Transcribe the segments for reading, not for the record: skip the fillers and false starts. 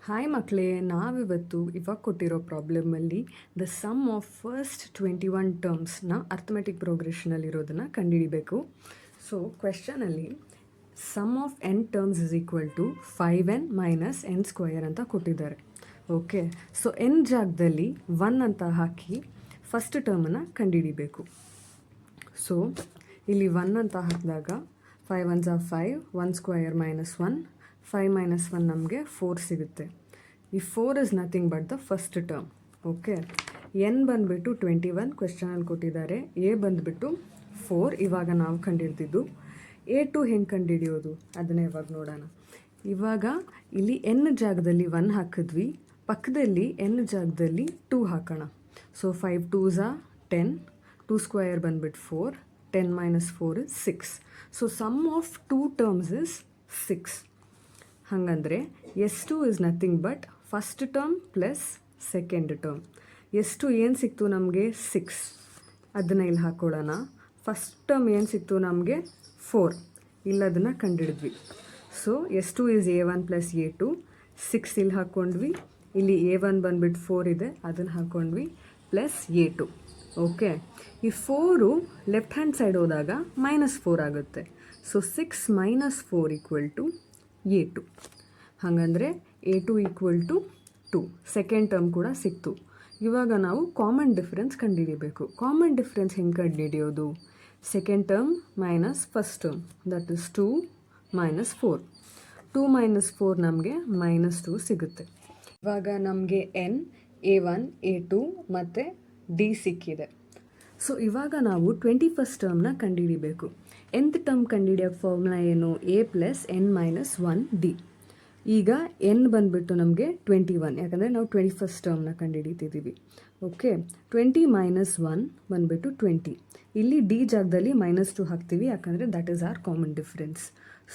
Hi ಮಕ್ಕಳೇ, ಇವಾಗ ಕೊಟ್ಟಿರೋ ಪ್ರಾಬ್ಲಮಲ್ಲಿ ದ ಸಮ್ ಆಫ್ ಫಸ್ಟ್ 21 ಟರ್ಮ್ಸ್ನ ಅರ್ಥಮೆಟಿಕ್ ಪ್ರೋಗ್ರೆಷನಲ್ಲಿರೋದನ್ನು ಕಂಡುಹಿಡಿಬೇಕು. ಸೊ ಕ್ವೆಶ್ಚನಲ್ಲಿ sum of n terms is equal to 5n minus n square ಅಂತ ಕೊಟ್ಟಿದ್ದಾರೆ. ಓಕೆ, ಸೊ n ಜಾಗದಲ್ಲಿ 1 ಅಂತ ಹಾಕಿ ಫಸ್ಟ್ ಟರ್ಮನ್ನು ಕಂಡುಹಿಡಿಬೇಕು. ಸೊ ಇಲ್ಲಿ 1 ಅಂತ ಹಾಕಿದಾಗ 5 1s are 5, 1 square minus 1, 5 minus 1 ನಮಗೆ 4 ಸಿಗುತ್ತೆ. ಈ 4 is nothing but the first term. Okay, N ಬಂದುಬಿಟ್ಟು 21 ಕ್ವೆಶ್ಚನಲ್ಲಿ ಕೊಟ್ಟಿದ್ದಾರೆ, ಎ ಬಂದುಬಿಟ್ಟು 4 ಇವಾಗ ನಾವು ಕಂಡುಹಿಡ್ದಿದ್ದು. A2 ಹೆಂಗೆ ಕಂಡುಹಿಡಿಯೋದು ಅದನ್ನೇ ಇವಾಗ ನೋಡೋಣ. ಇವಾಗ ಇಲ್ಲಿ ಎನ್ ಜಾಗದಲ್ಲಿ 1 ಹಾಕಿದ್ವಿ, ಪಕ್ಕದಲ್ಲಿ ಎನ್ ಜಾಗದಲ್ಲಿ 2 ಹಾಕೋಣ. ಸೊ 5 2s are 10, 2 ಸ್ಕ್ವಯರ್ ಬಂದುಬಿಟ್ಟು 4, 10 minus 4 is 6. So sum of 2 terms is 6. ಹಾಗಂದರೆ S2 is nothing but first term plus second term. S2 ಏನು ಸಿಕ್ತು ನಮಗೆ 6, ಅದನ್ನು ಇಲ್ಲಿ ಹಾಕ್ಕೊಳ್ಳೋಣ. ಫಸ್ಟ್ ಟರ್ಮ್ ಏನು ಸಿಕ್ತು ನಮಗೆ 4, ಇಲ್ಲದನ್ನು ಕಂಡುಹಿಡಿದ್ವಿ. So S2 is A1 plus A2, 6 ಇಲ್ಲಿ ಹಾಕ್ಕೊಂಡ್ವಿ. ಇಲ್ಲಿ A1 ಬಂದುಬಿಟ್ಟು 4 ಇದೆ, ಅದನ್ನು ಹಾಕ್ಕೊಂಡ್ವಿ, ಪ್ಲಸ್ A2. ಓಕೆ, ಈ 4 ಲೆಫ್ಟ್ ಹ್ಯಾಂಡ್ ಸೈಡ್ ಹೋದಾಗ -4 ಆಗುತ್ತೆ. So 6 minus 4 equal to A2. ಹಾಗಂದರೆ A2 equal to 2. Second term ಕೂಡ ಸಿಕ್ತು. ಇವಾಗ ನಾವು ಕಾಮನ್ ಡಿಫರೆನ್ಸ್ ಕಂಡುಹಿಡಿಬೇಕು. ಕಾಮನ್ ಡಿಫರೆನ್ಸ್ ಹೆಂಗೆ ಕಂಡುಹಿಡಿಯೋದು? Second term minus first term, that is 2 minus 4. 2 minus 4 ನಮಗೆ -2 ಸಿಗುತ್ತೆ. ಇವಾಗ ನಮಗೆ n, A1, A2 ಮತ್ತು D ಸಿಕ್ಕಿದೆ. ಸೊ ಇವಾಗ ನಾವು 21st ಟರ್ಮ್ನ ಕಂಡುಹಿಡಿಬೇಕು. nth ಟರ್ಮ್ ಕಂಡುಹಿಡಿಯೋಕ್ಕೆ ಫಾರ್ಮುಲಾ ಏನು? A plus n minus 1D. ಈಗ n ಬಂದುಬಿಟ್ಟು ನಮಗೆ 21, ಯಾಕಂದರೆ ನಾವು 21st ಟರ್ಮ್ನ ಕಂಡುಹಿಡಿತಿದ್ದೀವಿ. ಓಕೆ, 20 ಮೈನಸ್ 1 ಬಂದುಬಿಟ್ಟು 20. ಇಲ್ಲಿ D ಜಾಗದಲ್ಲಿ -2 ಹಾಕ್ತೀವಿ, ಯಾಕಂದರೆ that is r common difference.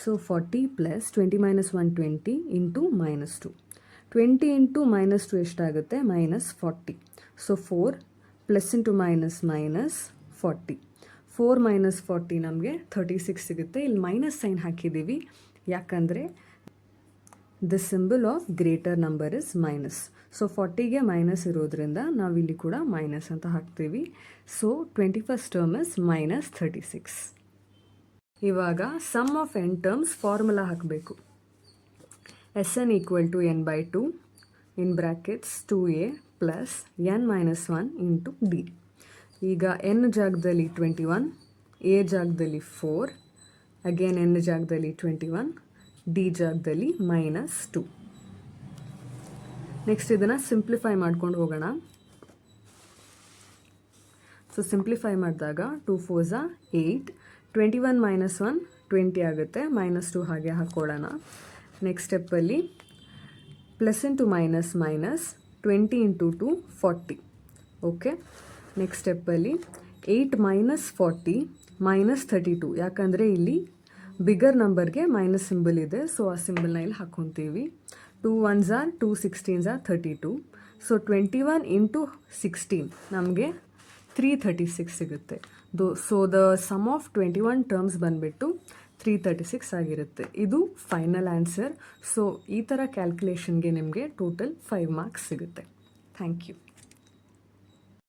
So 40 plus 20 minus 1 20 into -2. 20 into -2 ಎಷ್ಟಾಗುತ್ತೆ? -40. So 4 plus into minus minus 40. 4 minus 40 ನಮಗೆ 36 ಸಿಗುತ್ತೆ. ಇಲ್ಲಿ ಮೈನಸ್ ಸೈನ್ ಹಾಕಿದ್ದೀವಿ, ಯಾಕಂದರೆ the symbol of greater number is minus. So 40ಗೆ ಮೈನಸ್ ಇರೋದ್ರಿಂದ ನಾವಿಲ್ಲಿ ಕೂಡ ಮೈನಸ್ ಅಂತ ಹಾಕ್ತೀವಿ. So 21st term is -36. ಇವಾಗ sum of n terms formula ಹಾಕಬೇಕು. Sn equal to n by 2 in brackets 2a plus n minus 1 into D. ಈಗ n ಜಾಗದಲ್ಲಿ 21, a ಜಾಗದಲ್ಲಿ 4, ಅಗೇನ್ n ಜಾಗದಲ್ಲಿ 21, D ಜಾಗದಲ್ಲಿ -2. ನೆಕ್ಸ್ಟ್ ಇದನ್ನು ಸಿಂಪ್ಲಿಫೈ ಮಾಡ್ಕೊಂಡು ಹೋಗೋಣ. ಸೊ ಸಿಂಪ್ಲಿಫೈ ಮಾಡಿದಾಗ 2 4s are 8, 21 ಮೈನಸ್ 1 20 ಆಗುತ್ತೆ, -2 ಹಾಗೆ ಹಾಕ್ಕೊಳ್ಳೋಣ. ನೆಕ್ಸ್ಟ್ ಸ್ಟೆಪ್ಪಲ್ಲಿ plus into minus minus 20 into 2 40. Okay, next ಸ್ಟೆಪ್ಪಲ್ಲಿ 8 ಮೈನಸ್ 40 -32, ಯಾಕಂದರೆ ಇಲ್ಲಿ ಬಿಗರ್ ನಂಬರ್ಗೆ ಮೈನಸ್ ಸಿಂಬಲ್ ಇದೆ. ಸೊ ಆ ಸಿಂಬಲ್ನ ಇಲ್ಲಿ ಹಾಕ್ಕೊತೀವಿ. 2 1s are 2 16s are 32. So 21 into 16 ನಮಗೆ 336 ಸಿಗುತ್ತೆ. So the sum of 21 terms ಬಂದುಬಿಟ್ಟು 336 ಆಗಿರುತ್ತೆ. ಇದು ಫೈನಲ್ ಆನ್ಸರ್. ಸೊ ಈ ಥರ ಕ್ಯಾಲ್ಕುಲೇಷನ್ಗೆ ನಿಮಗೆ ಟೋಟಲ್ 5 ಮಾರ್ಕ್ಸ್ ಸಿಗುತ್ತೆ. Thank you.